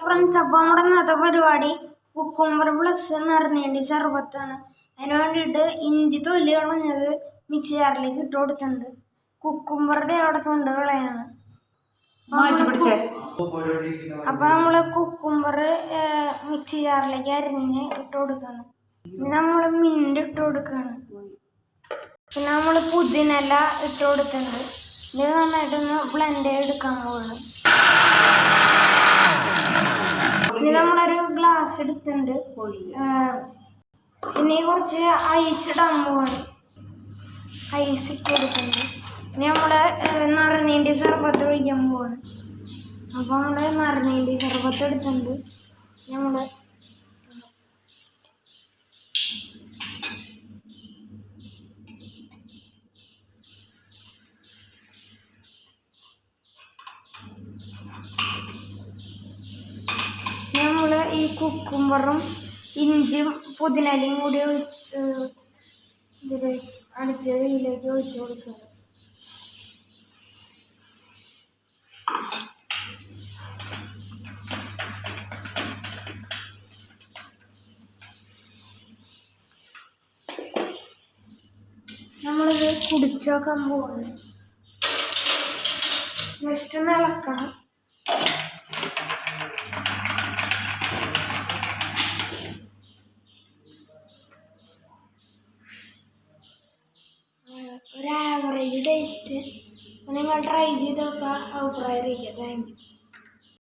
Friends, അപ്പോൾ നമ്മുടെ ഇന്നത്തെ പരിപാടി കുക്കുംബർ പ്ലസ് നിറഞ്ഞേണ്ടി ശർബത്താണ്. അതിന് വേണ്ടിയിട്ട് ഇഞ്ചി തൊലി കളഞ്ഞത് മിക്സി ജാറിലേക്ക് ഇട്ട് കൊടുത്തിട്ടുണ്ട്. കുക്കുംബറുടെ അവിടെ തൊണ്ട് കളയാണ്. അപ്പൊ നമ്മള് കുക്കുംബർ മിക്സി ജാറിലേക്ക് അരിഞ്ഞ് ഇട്ട് കൊടുക്കണം. പിന്നെ നമ്മള് മിന്റ് ഇട്ട് കൊടുക്കണം. പിന്നെ നമ്മള് പുതിനല ഇട്ട് കൊടുത്തിട്ടുണ്ട്. ഇത് നന്നായിട്ടൊന്ന് ബ്ലെൻഡ് ചെയ്തെടുക്കാൻ പോകണം. ഇനി നമ്മളൊരു ഗ്ലാസ് എടുത്തിട്ടുണ്ട്. പിന്നെ കുറച്ച് ഐസ് ഇടാൻ പോവാണ്. ഐസ് ഇട്ട് കൊടുക്കുന്നുണ്ട്. ഇനി നമ്മള് നിറഞ്ഞേണ്ടി സർബത്ത് ഒഴിക്കാൻ പോവാണ്. അപ്പോൾ നമ്മള് നിറഞ്ഞേണ്ടി സർബത്ത് എടുത്തിട്ടുണ്ട്. നമ്മള് ഈ കുക്കുംബറും ഇഞ്ചിയും പുതിനലയും കൂടി ഇതിൽ അടിച്ച് ഇതിലേക്ക് ഒഴിച്ചു കൊടുക്കുക. നമ്മളിത് കുടിച്ചു നോക്കാൻ പോവാണ്. ജസ്റ്റ് ഒന്ന് ഇളക്കണം. ഒരു ആവറേജ് ടേസ്റ്റ്. നിങ്ങൾ ട്രൈ ചെയ്ത് നോക്കുക. അഭിപ്രായം അറിയിക്കുക. Thank you.